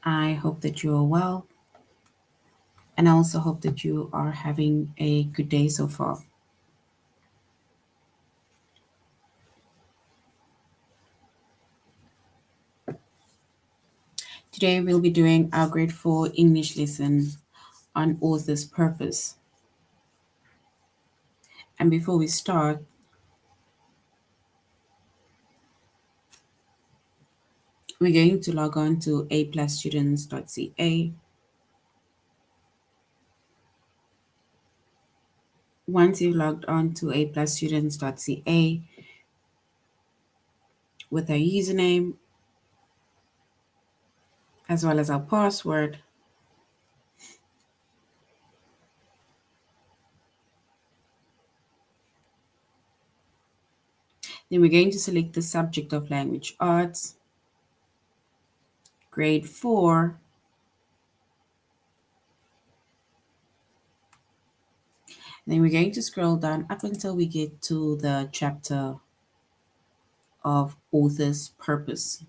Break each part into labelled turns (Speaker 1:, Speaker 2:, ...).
Speaker 1: I hope that you are well, and I also hope that you are having a good day so far. Today, we'll be doing our grade 4 English lesson on author's purpose. And before we start, we're going to log on to aplusstudents.ca. Once you've logged on to aplusstudents.ca with our username as well as our password, then we're going to select the subject of language arts, grade 4, and then we're going to scroll down up until we get to the chapter of author's purpose.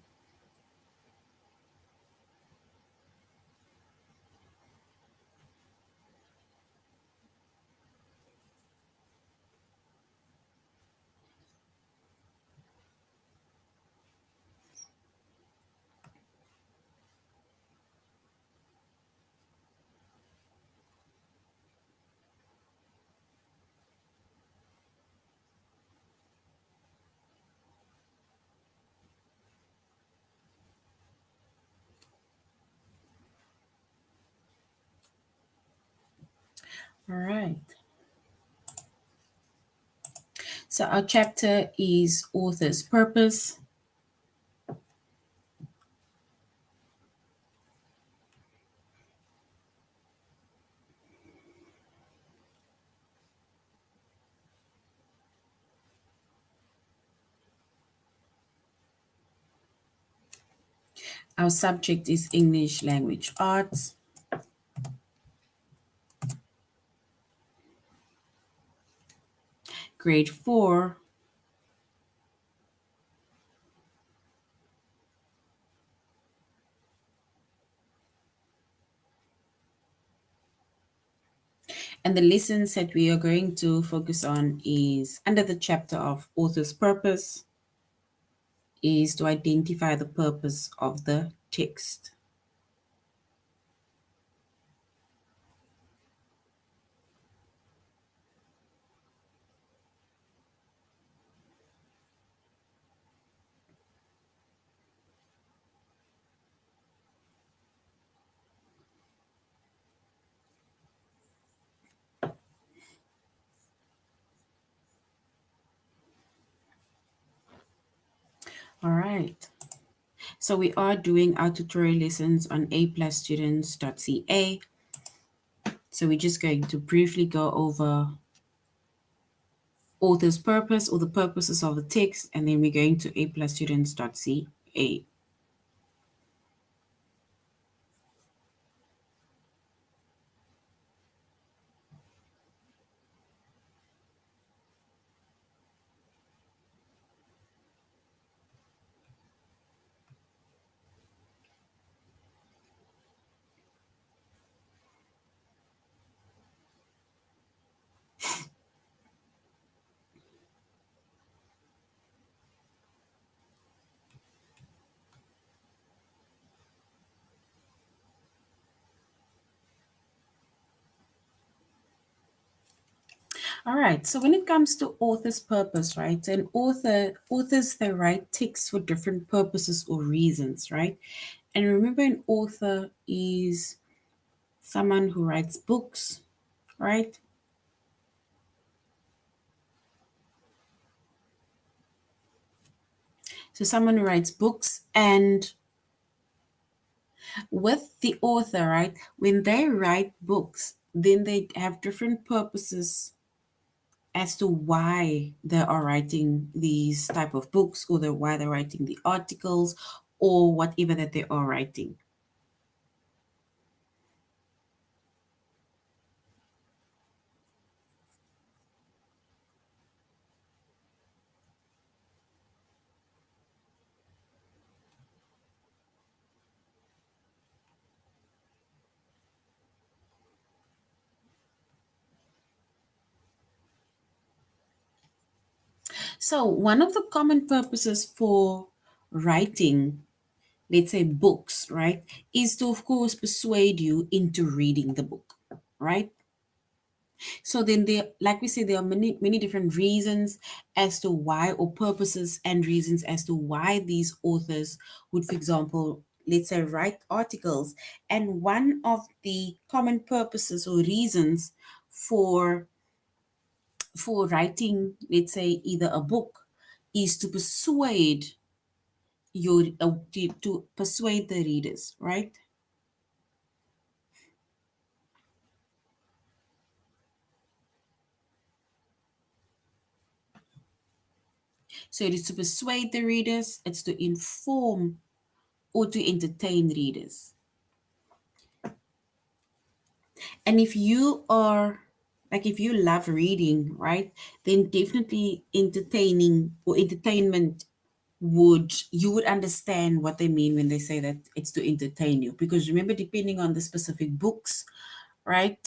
Speaker 1: All right. So our chapter is author's purpose. Our subject is English language arts. Grade 4. And the lessons that we are going to focus on is under the chapter of author's purpose is to identify the purpose of the text. All right. So we are doing our tutorial lessons on aplusstudents.ca. So we're just going to briefly go over author's purpose or the purposes of the text, and then we're going to aplusstudents.ca. All right. So when it comes to author's purpose, right? An authors they write texts for different purposes or reasons, right? And remember, an author is someone who writes books, right? So someone who writes books, and with the author, right? When they write books, then they have different purposes as to why they are writing these type of books, or why they're writing the articles or whatever that they are writing. So one of the common purposes for writing, let's say books, right, is to of course persuade you into reading the book, right? So then there, like we say, there are many different reasons as to why, or purposes and reasons as to why these authors would, for example, let's say write articles. And one of the common purposes or reasons for writing, let's say, either a book is to persuade to persuade the readers, right? So it is to persuade the readers, it's to inform or to entertain readers. And if you are, like, if you love reading, right, then definitely entertaining or entertainment would, you would understand what they mean when they say that it's to entertain you. Because remember, depending on the specific books, right?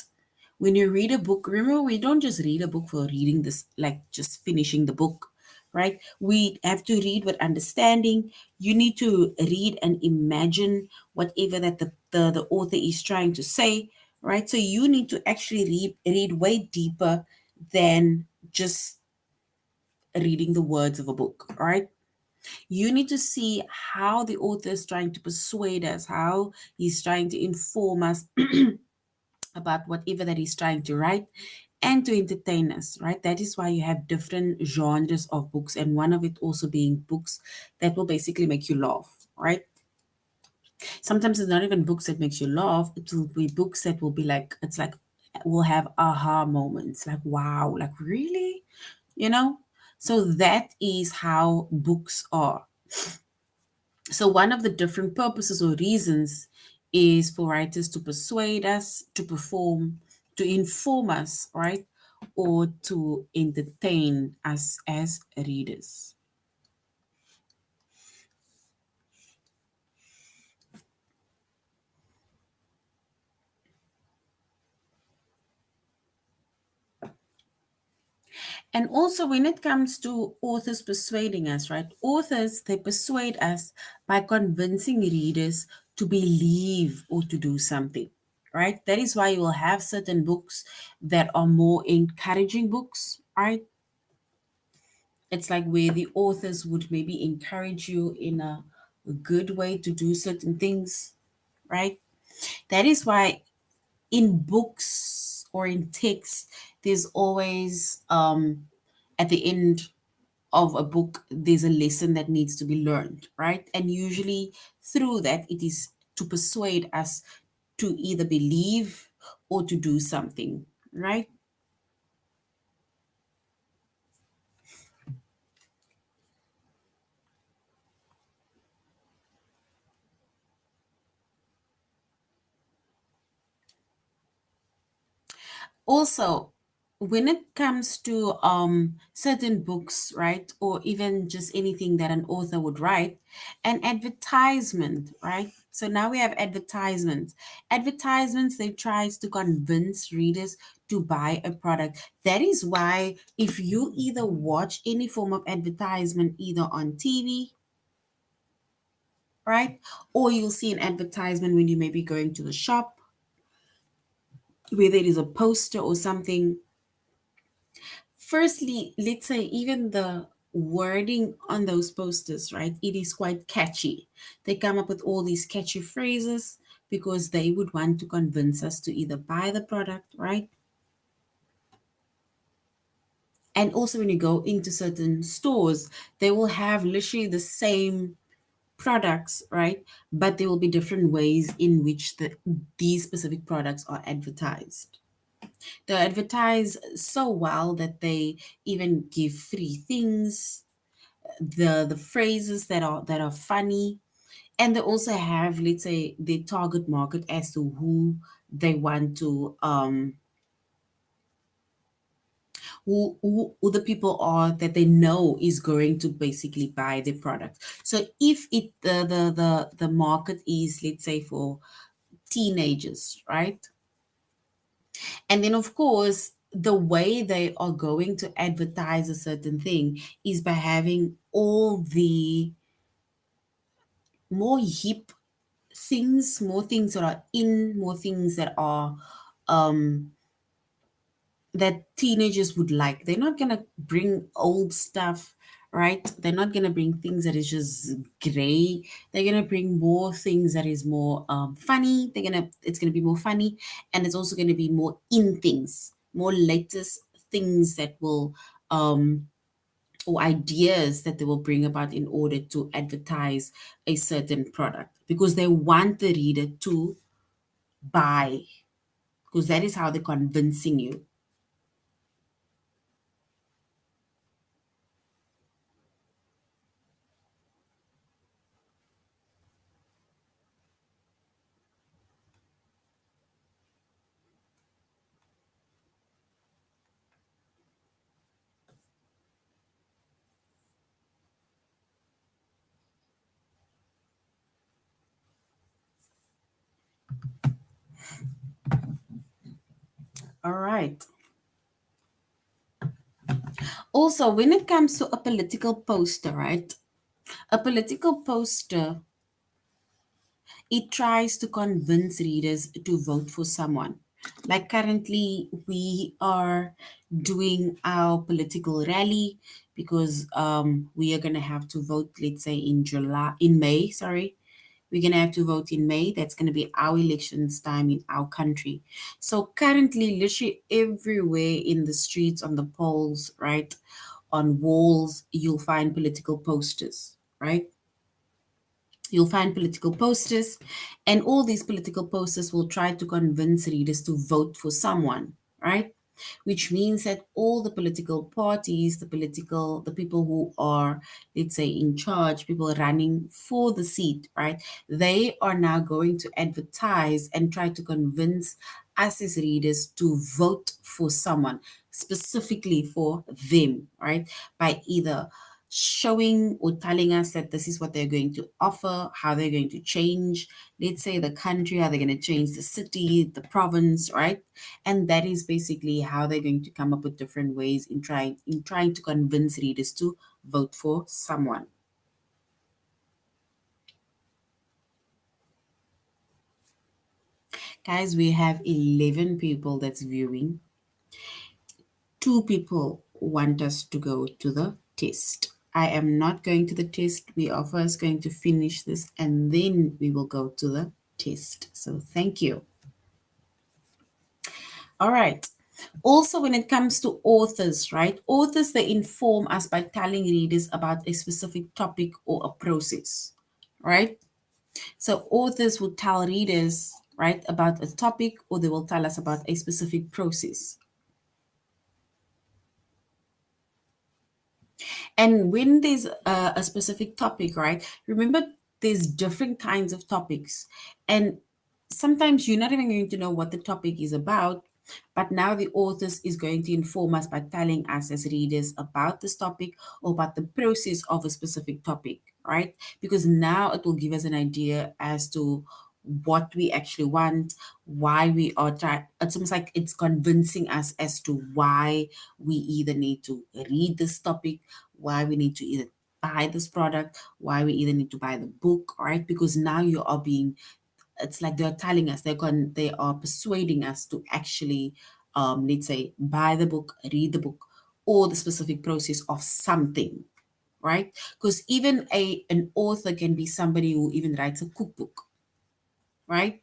Speaker 1: When you read a book, remember, we don't just read a book for reading this, like just finishing the book, right? We have to read with understanding. You need to read and imagine whatever that the author is trying to say, right? So you need to actually read way deeper than just reading the words of a book, right? You need to see how the author is trying to persuade us, how he's trying to inform us about whatever that he's trying to write, and to entertain us, right? That is why you have different genres of books, and one of it also being books that will basically make you laugh, right? Sometimes it's not even books that makes you laugh, it will be books that will be like, it's like, will have aha moments, like, wow, like, really, you know? So that is how books are. So one of the different purposes or reasons is for writers to persuade us, to perform, to inform us, right? Or to entertain us as readers. And also when it comes to authors persuading us, right? Authors, they persuade us by convincing readers to believe or to do something, right? That is why you will have certain books that are more encouraging books, right? It's like where the authors would maybe encourage you in a good way to do certain things, right? That is why in books or in text, there's always at the end of a book, there's a lesson that needs to be learned, right? And usually through that, it is to persuade us to either believe or to do something, right? Also, when it comes to certain books, right, or even just anything that an author would write, an advertisement, right? So now we have advertisements. Advertisements, they tries to convince readers to buy a product. That is why if you either watch any form of advertisement either on TV, right, or you'll see an advertisement when you may be going to the shop, whether it is a poster or something. Firstly, let's say even the wording on those posters, right? It is quite catchy. They come up with all these catchy phrases because they would want to convince us to either buy the product, right? And also, when you go into certain stores, they will have literally the same products, right? But there will be different ways in which these specific products are advertised. They advertise so well that they even give free things, the phrases that are funny, and they also have, let's say, the target market as to who they want to who the people are that they know is going to basically buy the product. So if it the market is, let's say, for teenagers, right? And then of course the way they are going to advertise a certain thing is by having all the more hip things, more things that are in, more things that are um that teenagers would like. They're not gonna bring old stuff, right? They're not gonna bring things that is just gray. They're gonna bring more things that is more funny. It's gonna be more funny, and it's also gonna be more in things, more latest things that will or ideas that they will bring about in order to advertise a certain product because they want the reader to buy because that is how they're convincing you. All right. Also, when it comes to a political poster, right? A political poster, it tries to convince readers to vote for someone. Like currently, we are doing our political rally because we are going to have to vote, let's say in May, sorry. We're going to have to vote in May. That's going to be our elections time in our country. So currently, literally everywhere in the streets, on the polls, right? On walls, you'll find political posters, right? You'll find political posters, and all these political posters will try to convince readers to vote for someone, right? Which means that all the political parties, the people who are, let's say, in charge, people running for the seat, right? They are now going to advertise and try to convince us as readers to vote for someone specifically for them, right? By either showing or telling us that this is what they're going to offer, how they're going to change, let's say the country, how they're going to change the city, the province, right? And that is basically how they're going to come up with different ways in trying to convince readers to vote for someone. Guys, we have 11 people that's viewing. Two people want us to go to the test. I am not going to the test. We are first going to finish this and then we will go to the test. So thank you. All right. Also, when it comes to authors, right? Authors, they inform us by telling readers about a specific topic or a process, right? So authors will tell readers, right, about a topic or they will tell us about a specific process. And when there's a specific topic, right? Remember, there's different kinds of topics. And sometimes you're not even going to know what the topic is about. But now the authors is going to inform us by telling us as readers about this topic or about the process of a specific topic, right? Because now it will give us an idea as to what we actually want, why we are trying. It's almost like it's convincing us as to why we either need to read this topic, why we need to either buy this product, why we either need to buy the book, right? Because now you are being, it's like they're telling us, they are persuading us to actually, let's say, buy the book, read the book, or the specific process of something, right? Because even an author can be somebody who even writes a cookbook, right?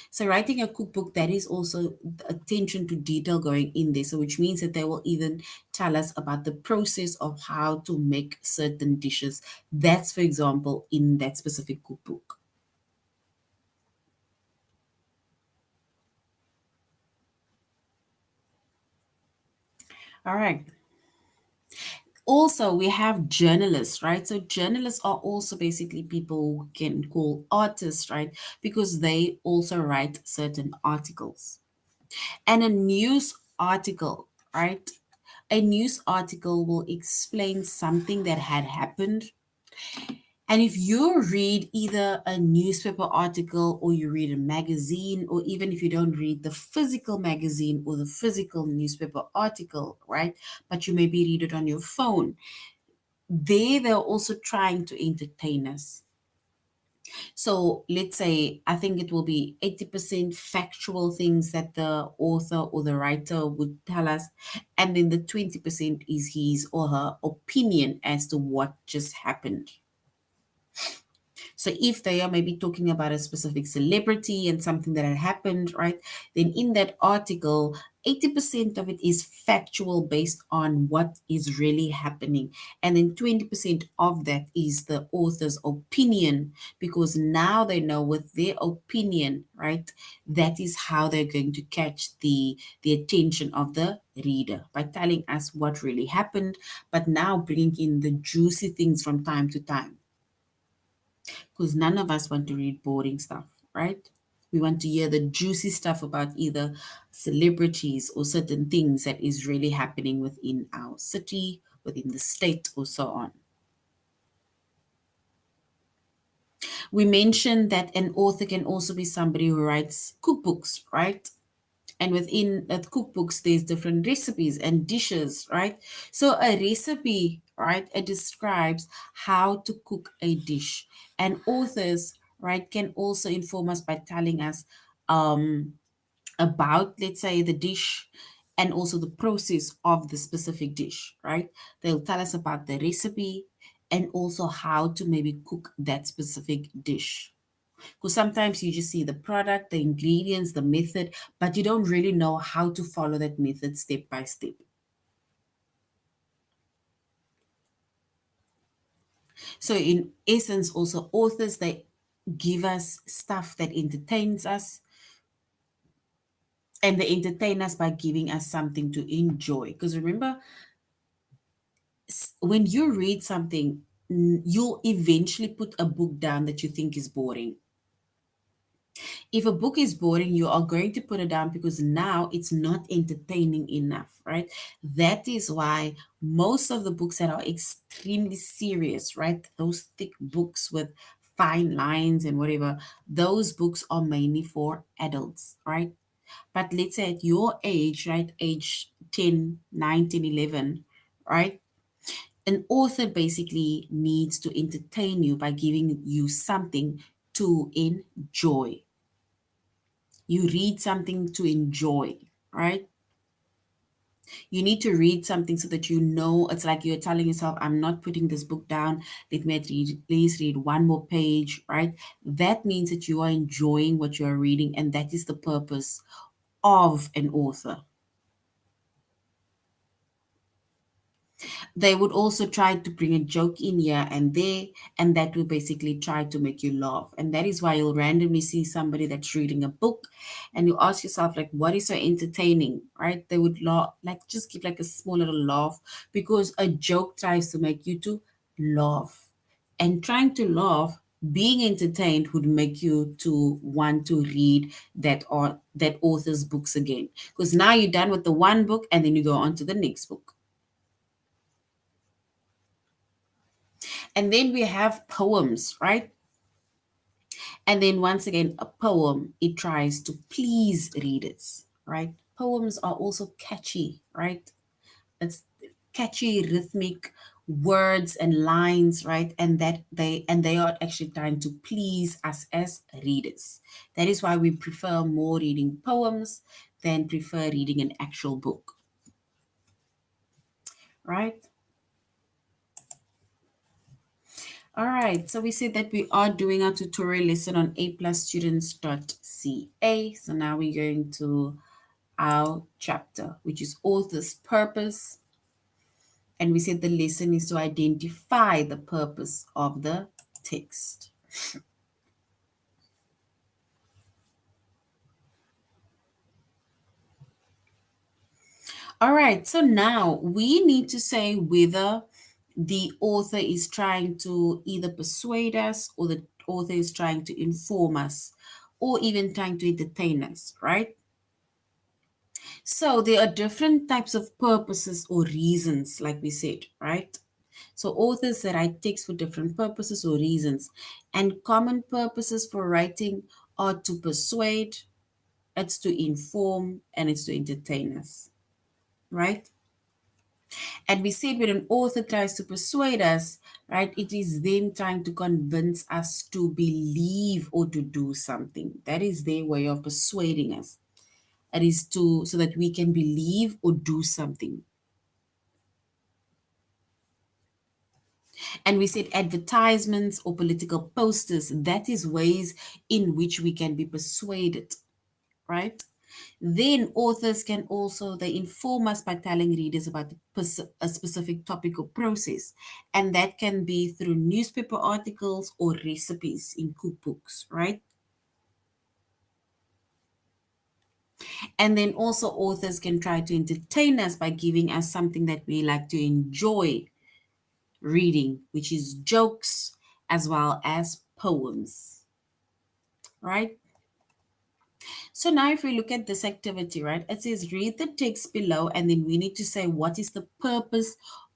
Speaker 1: So writing a cookbook, that is also attention to detail going in there. So which means that they will even tell us about the process of how to make certain dishes. That's, for example, in that specific cookbook. All right. Also, we have journalists, right? So journalists are also basically people who can call artists, right? Because they also write certain articles. And a news article, right? A news article will explain something that had happened And if you read either a newspaper article or you read a magazine, or even if you don't read the physical magazine or the physical newspaper article, right? But you maybe read it on your phone, they're also trying to entertain us. So let's say I think it will be 80% factual things that the author or the writer would tell us, and then the 20% is his or her opinion as to what just happened. So if they are maybe talking about a specific celebrity and something that had happened, right, then in that article, 80% of it is factual based on what is really happening. And then 20% of that is the author's opinion, because now they know with their opinion, right, that is how they're going to catch the attention of the reader by telling us what really happened, but now bringing in the juicy things from time to time, because none of us want to read boring stuff, right? We want to hear the juicy stuff about either celebrities or certain things that is really happening within our city, within the state, or so on. We mentioned that an author can also be somebody who writes cookbooks, right? And within cookbooks, there's different recipes and dishes, right? So a recipe, right, it describes how to cook a dish. And authors, right, can also inform us by telling us um, about, let's say, the dish and also the process of the specific dish, right? They'll tell us about the recipe and also how to maybe cook that specific dish. Because sometimes you just see the product, the ingredients, the method, but you don't really know how to follow that method step by step. So, in essence, also authors, they give us stuff that entertains us, and they entertain us by giving us something to enjoy. Because remember, when you read something, you'll eventually put a book down that you think is boring. If a book is boring, you are going to put it down because now it's not entertaining enough, right? That is why most of the books that are extremely serious, right? Those thick books with fine lines and whatever, those books are mainly for adults, right? But let's say at your age, right? Age 10, 19, 11, right? An author basically needs to entertain you by giving you something to enjoy. You read something to enjoy, right? You need to read something so that you know it's like you're telling yourself, I'm not putting this book down. Let me at least read one more page, right? That means that you are enjoying what you are reading, and that is the purpose of an author. They would also try to bring a joke in here and there, and that will basically try to make you laugh. And that is why you'll randomly see somebody that's reading a book and you ask yourself, like, what is so entertaining, right? They would laugh, like, just give like a small little laugh, because a joke tries to make you to laugh. And trying to laugh, being entertained would make you to want to read that author's books again, because now you're done with the one book and then you go on to the next book. And then we have poems, right? And then once again, a poem, it tries to please readers, right? Poems are also catchy, right? It's catchy, rhythmic words and lines, right? And they are actually trying to please us as readers. That is why we prefer more reading poems than prefer reading an actual book, right? All right, so we said that we are doing our tutorial lesson on aplusstudents.ca. So now we're going to our chapter, which is author's purpose. And we said the lesson is to identify the purpose of the text. All right, so now we need to say whether the author is trying to either persuade us, or the author is trying to inform us, or even trying to entertain us, right? So there are different types of purposes or reasons, like we said, right? So authors write texts for different purposes or reasons, and common purposes for writing are to persuade, it's to inform, and it's to entertain us, right? And we said when an author tries to persuade us, right, it is them trying to convince us to believe or to do something. That is their way of persuading us. It is to so that we can believe or do something. And we said advertisements or political posters, that is ways in which we can be persuaded, right? Then authors can also they inform us by telling readers about a specific topic or process, and that can be through newspaper articles or recipes in cookbooks, right? And then also authors can try to entertain us by giving us something that we like to enjoy reading, which is jokes as well as poems, right? So now if we look at this activity, right, it says read the text below and then we need to say what is the purpose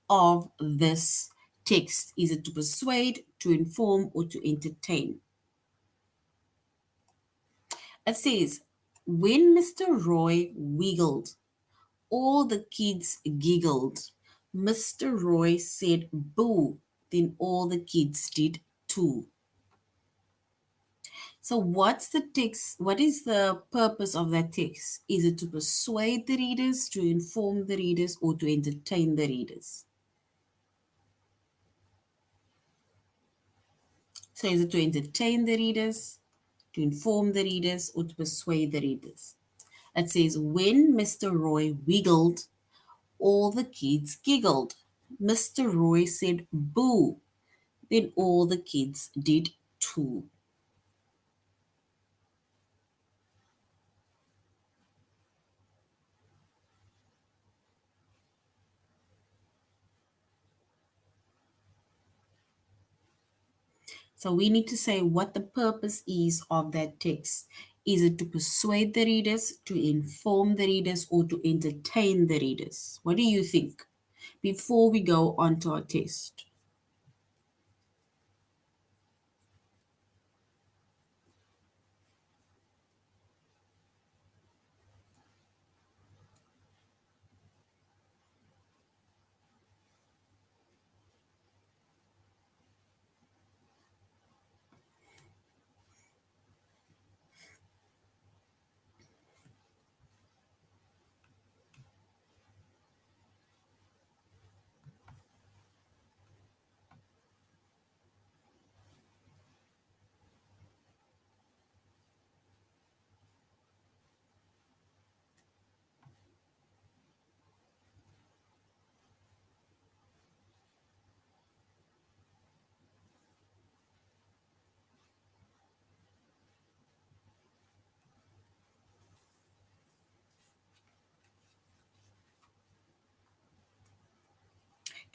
Speaker 1: of this text. Is it to persuade, to inform, or to entertain? It says, when Mr. Roy wiggled, all the kids giggled. Mr. Roy said boo, then all the kids did too. So what's the text? What is the purpose of that text? Is it to persuade the readers, to inform the readers, or to entertain the readers? So is it to entertain the readers, to inform the readers, or to persuade the readers? It says, when Mr. Roy wiggled, all the kids giggled. Mr. Roy said boo, then all the kids did too. So we need to say what the purpose is of that text. Is it to persuade the readers, to inform the readers, or to entertain the readers? What do you think before we go on to our test?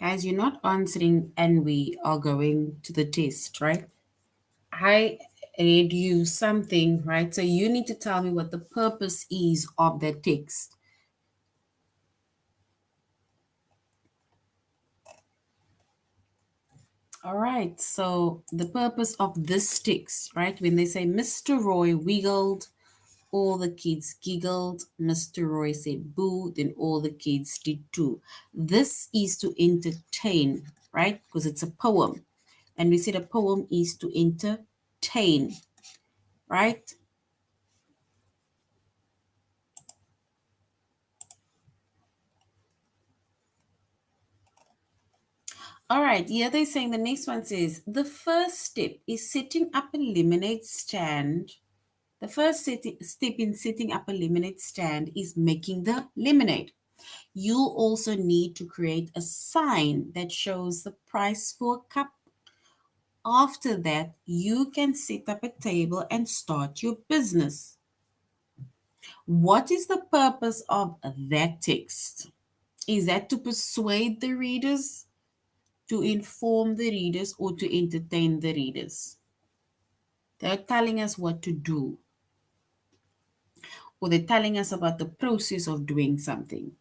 Speaker 1: Guys, you're not answering and we are going to the test, right? I read you something, right? So you need to tell me what the purpose is of that text. All right, so the purpose of this text, right? When they say Mr. Roy wiggled, all the kids giggled. Mr. Roy said boo, then all the kids did too. This is to entertain, right? Because it's a poem. And we said a poem is to entertain, right? All right, yeah, they're saying the next one says the first step is setting up a lemonade stand. The first step in setting up a lemonade stand is making the lemonade. You'll also need to create a sign that shows the price for a cup. After that, you can set up a table and start your business. What is the purpose of that text? Is that to persuade the readers, to inform the readers, or to entertain the readers? They're telling us what to do, or they're telling us about the process of doing something.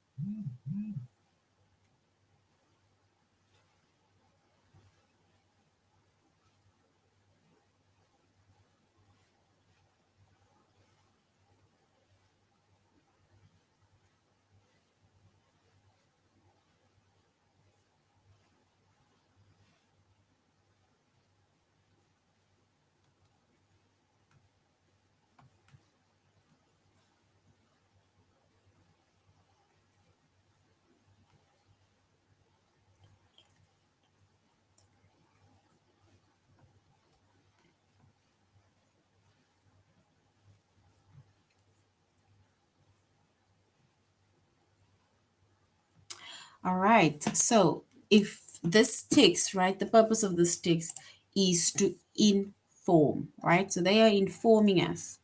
Speaker 1: All right. So if this text, right, the purpose of this text is to inform, right? So they are informing us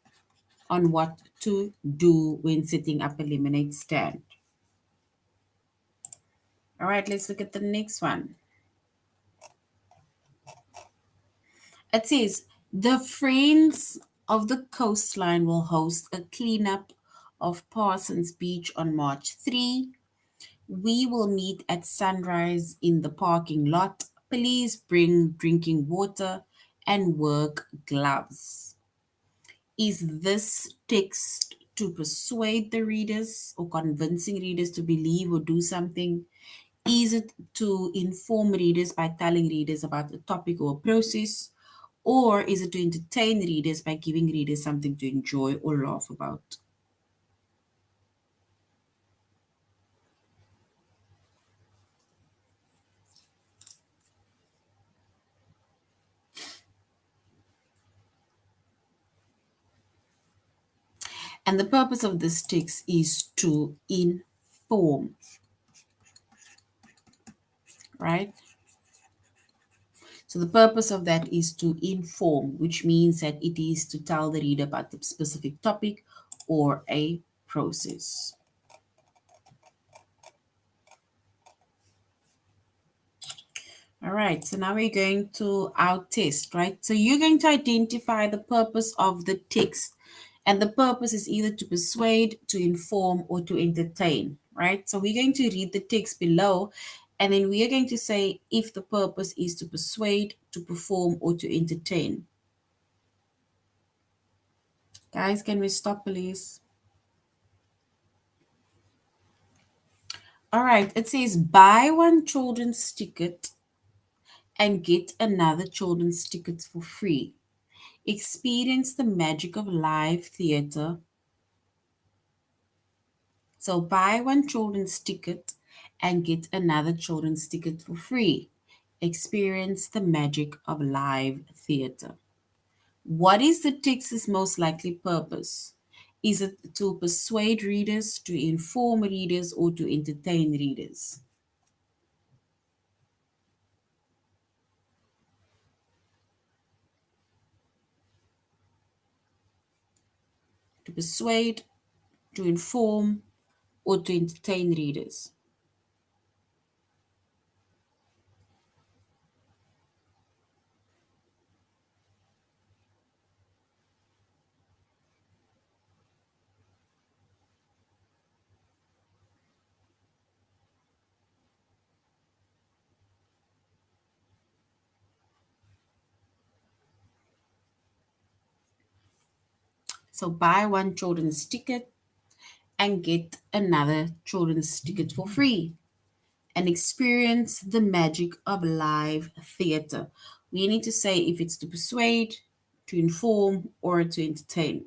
Speaker 1: on what to do when setting up a lemonade stand. All right, let's look at the next one. It says the Friends of the Coastline will host a cleanup of Parsons Beach on March 3. We will meet at sunrise in the parking lot. Please bring drinking water and work gloves. Is this text to persuade the readers or convincing readers to believe or do something? Is it to inform readers by telling readers about a topic or a process? Or is it to entertain readers by giving readers something to enjoy or laugh about? And the purpose of this text is to inform, right? So the purpose of that is to inform, which means that it is to tell the reader about the specific topic or a process. All right, so now we're going to our test, right? So you're going to identify the purpose of the text, and the purpose is either to persuade, to inform, or to entertain, right? So we're going to read the text below, and then we are going to say if the purpose is to persuade, to perform, or to entertain. Guys, can we stop, please? All right, it says buy one children's ticket and get another children's ticket for free. Experience the magic of live theater. So buy one children's ticket and get another children's ticket for free. Experience the magic of live theater. What is the text's most likely purpose? Is it to persuade readers, to inform readers, or to entertain readers? To persuade, to inform, or to entertain readers? So buy one children's ticket and get another children's ticket for free and experience the magic of live theater. We need to say if it's to persuade, to inform, or to entertain.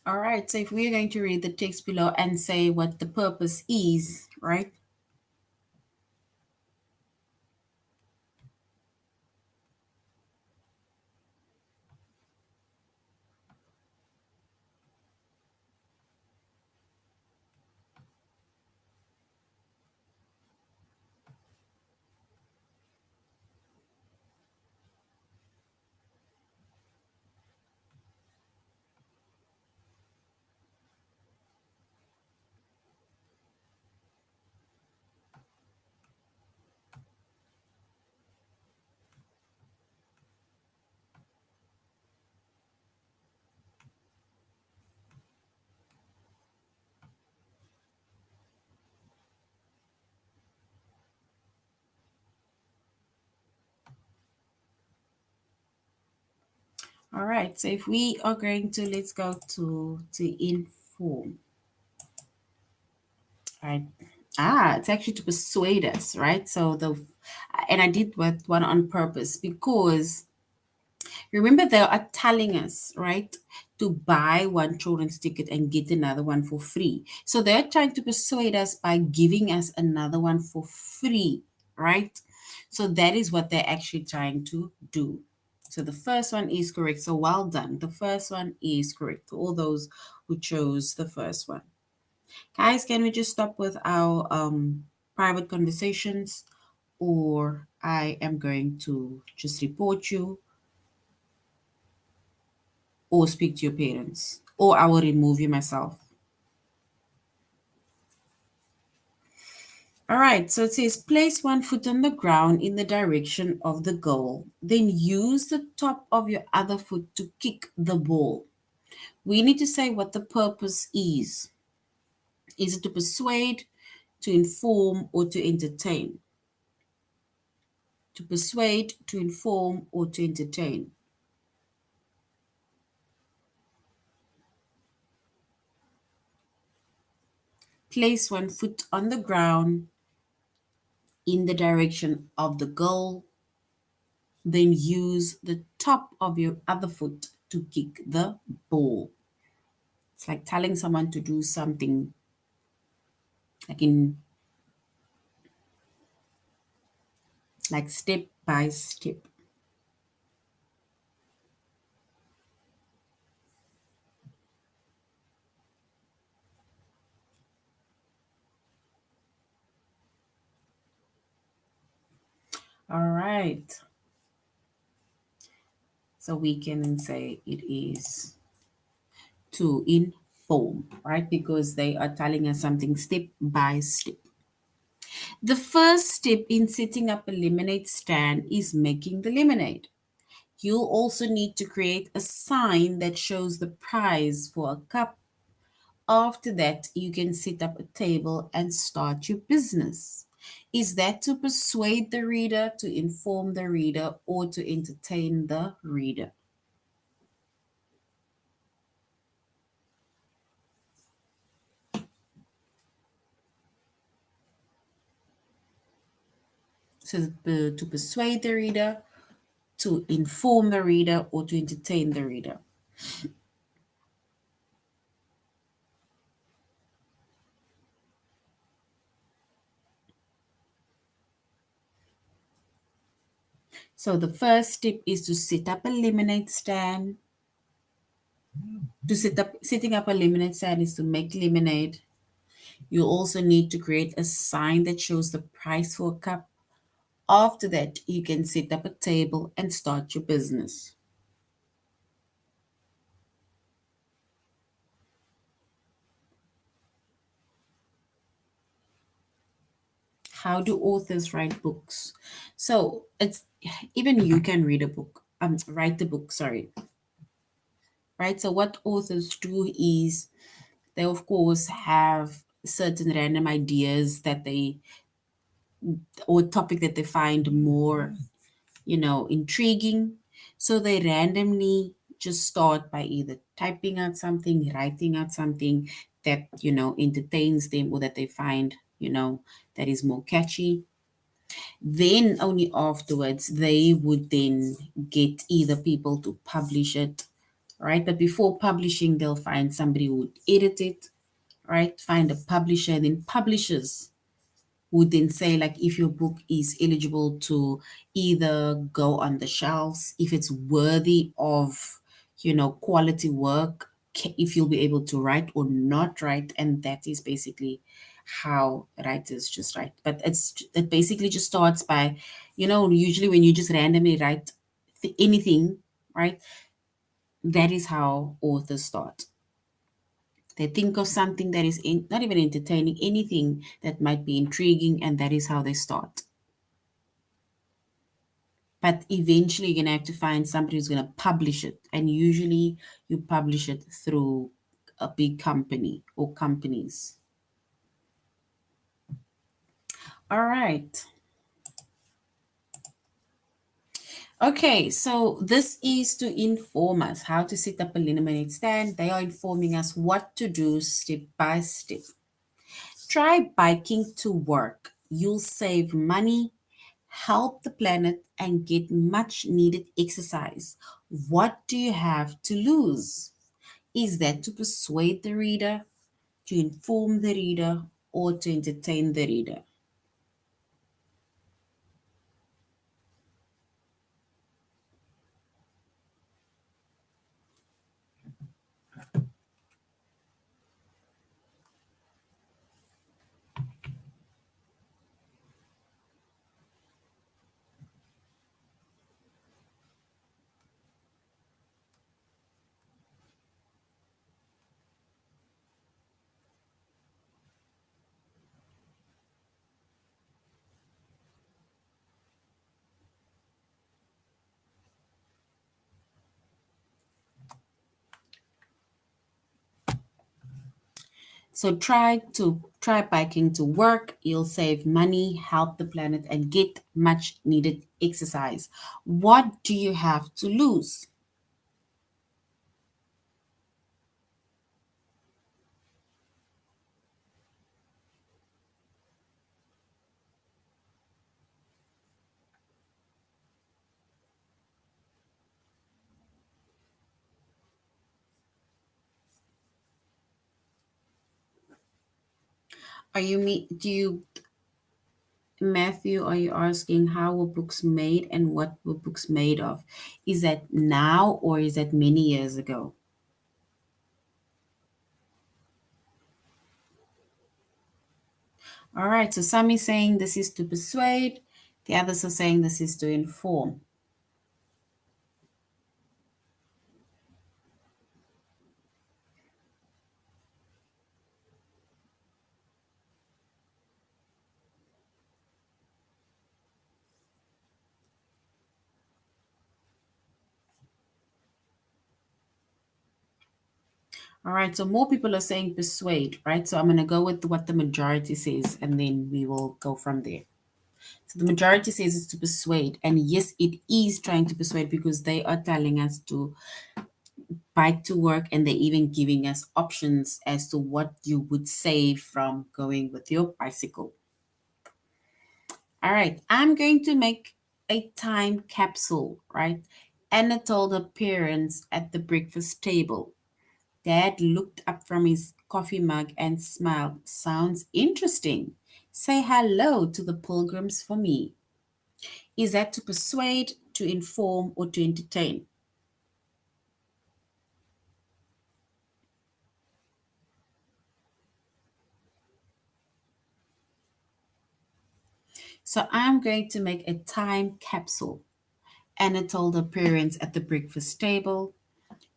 Speaker 1: All right, so if we're going to read the text below and say what the purpose is, right? All right, so if we are going to, let's go to inform, right? It's actually to persuade us, right? So and I did one on purpose because Remember, they are telling us, right, to buy one children's ticket and get another one for free. So they're trying to persuade us by giving us another one for free, right? So that is what they're actually trying to do. So the first one is correct. So well done. The first one is correct. To all those who chose the first one. Guys, can we just stop with our private conversations? Or I am going to just report you or speak to your parents, or I will remove you myself. All right, so it says place one foot on the ground in the direction of the goal. Then use the top of your other foot to kick the ball. We need to say what the purpose is. Is it to persuade, to inform, or to entertain? To persuade, to inform, or to entertain? Place one foot on the ground in the direction of the goal. Then use the top of your other foot to kick the ball. It's like telling someone to do something, like in like step by step. All right. So we can say it is to inform, right? Because they are telling us something step by step. The first step in setting up a lemonade stand is making the lemonade. You'll also need to create a sign that shows the price for a cup. After that, you can set up a table and start your business. Is that to persuade the reader, to inform the reader, or to entertain the reader? So, to persuade the reader, to inform the reader, or to entertain the reader. So, the first step is to set up a lemonade stand. To setting up a lemonade stand is to make lemonade. You also need to create a sign that shows the price for a cup. After that, you can set up a table and start your business. How do authors write books? So it's even you can read a book, write the book, sorry. Right? So what authors do is they of course have certain random ideas that they or topic that they find more intriguing. So they randomly just start by either typing out something, writing out something that, entertains them or that they find, that is more catchy. Then only afterwards they would then get either people to publish it, right? But before publishing, they'll find somebody who would edit it, right? Find a publisher, and then publishers would then say like if your book is eligible to either go on the shelves, if it's worthy of quality work, if you'll be able to write or not write. And that is basically how writers just write. But it basically just starts by usually when you just randomly write anything, right? That is how authors start. They think of something that is not even entertaining, anything that might be intriguing, and that is how they start. But eventually, you're going to have to find somebody who's going to publish it. And usually, you publish it through a big company or companies. All right. Okay, so this is to inform us how to set up a lemonade stand. They are informing us what to do step by step. Try biking to work. You'll save money, help the planet, and get much needed exercise. What do you have to lose? Is that to persuade the reader, to inform the reader, or to entertain the reader? So try biking to work. You'll save money, help the planet, and get much needed exercise. What do you have to lose? Do you, Matthew, are you asking how were books made and what were books made of? Is that now or is that many years ago? All right, so some is saying this is to persuade, the others are saying this is to inform. All right, so more people are saying persuade, right? So I'm going to go with what the majority says and then we will go from there. So the majority says it's to persuade. And yes, it is trying to persuade because they are telling us to bike to work and they're even giving us options as to what you would save from going with your bicycle. All right, I'm going to make a time capsule, right? Anna told her parents at the breakfast table. Dad looked up from his coffee mug and smiled. Sounds interesting. Say hello to the pilgrims for me. Is that to persuade, to inform, or to entertain? So I'm going to make a time capsule. Anna told her parents at the breakfast table.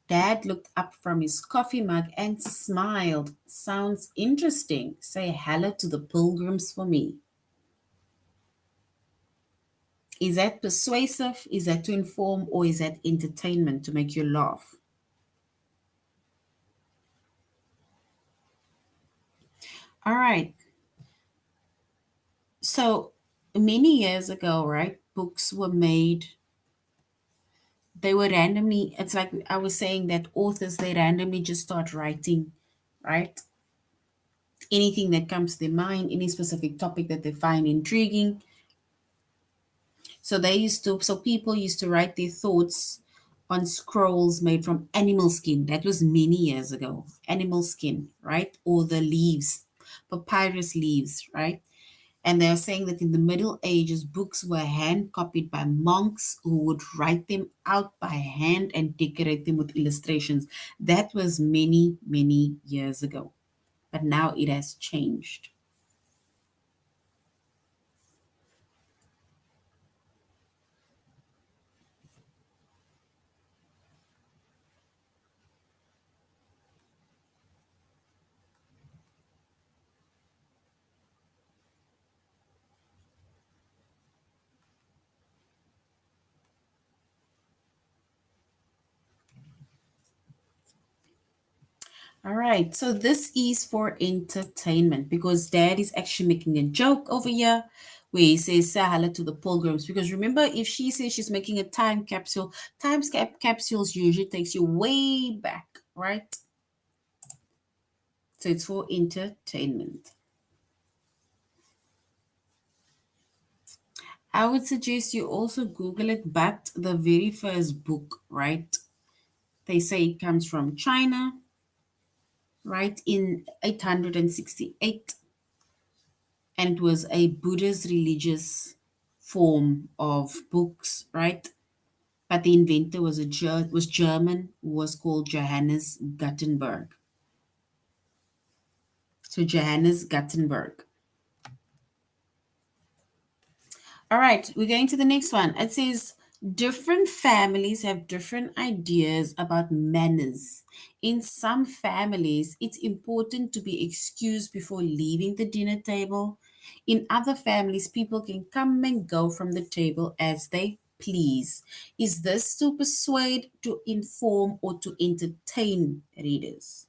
Speaker 1: Dad looked up from his coffee mug and smiled. Sounds interesting. Say hello to the pilgrims for me. Is that persuasive? Is that to inform? Or is that entertainment to make you laugh? All right. So many years ago, right, books were made. They were randomly, it's like I was saying that authors, they randomly just start writing, right? Anything that comes to their mind, any specific topic that they find intriguing. So people used to write their thoughts on scrolls made from animal skin. That was many years ago. Animal skin, right? Or the leaves, papyrus leaves, right? And they're saying that in the Middle Ages, books were hand copied by monks who would write them out by hand and decorate them with illustrations. That was many, many years ago. But now it has changed. All right, so this is for entertainment because dad is actually making a joke over here where he says, say hello to the pilgrims. Because remember, if she says she's making a time capsule, capsules usually takes you way back, right? So it's for entertainment. I would suggest you also Google it, but the very first book, right? They say it comes from China, right, in 868, and it was a Buddhist religious form of books, right? But the inventor was was German, who was called Johannes Gutenberg. So Johannes Gutenberg. All right, we're going to the next one. It says different families have different ideas about manners. In some families, it's important to be excused before leaving the dinner table. In other families, people can come and go from the table as they please. Is this to persuade, to inform, or to entertain readers?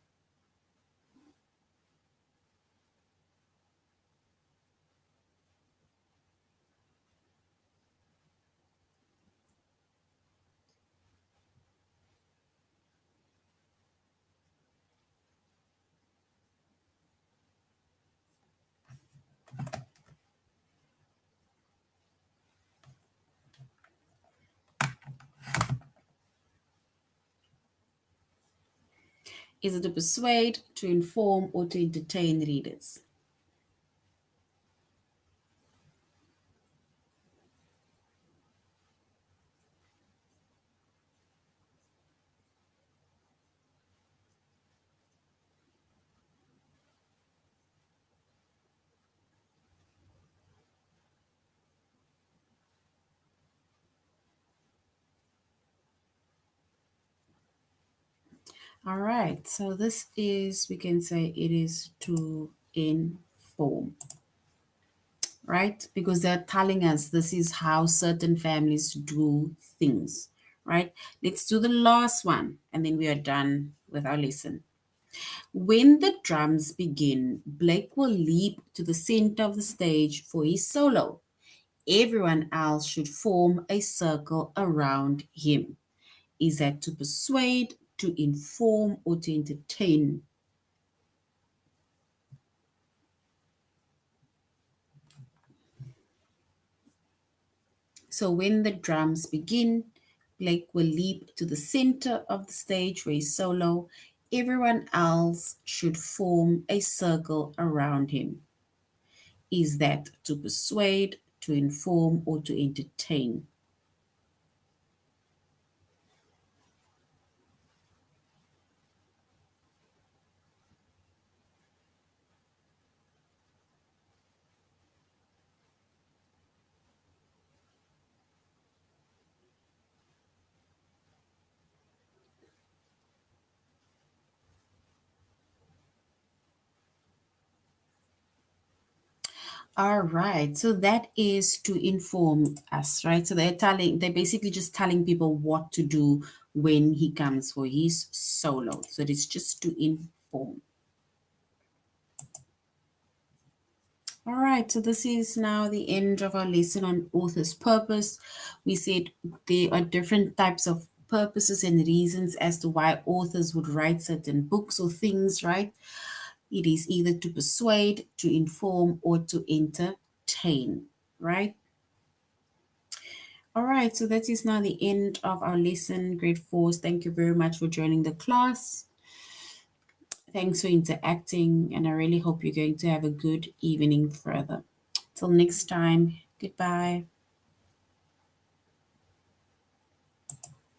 Speaker 1: Is it to persuade, to inform, or to entertain readers? All right, so this is, we can say it is to inform, right? Because they're telling us this is how certain families do things, right? Let's do the last one and then we are done with our lesson. When the drums begin, Blake will leap to the center of the stage for his solo. Everyone else should form a circle around him. Is that to persuade, to inform, or to entertain? So when the drums begin, Blake will leap to the center of the stage where he's solo. Everyone else should form a circle around him. Is that to persuade, to inform, or to entertain? All right, so that is to inform us, right? So they're basically just telling people what to do when he comes for his solo. So it's just to inform. All right, so this is now the end of our lesson on author's purpose. We said there are different types of purposes and reasons as to why authors would write certain books or things, right? It is either to persuade, to inform, or to entertain, right? All right, so that is now the end of our lesson, grade fours. Thank you very much for joining the class. Thanks for interacting, and I really hope you're going to have a good evening further. Till next time, goodbye.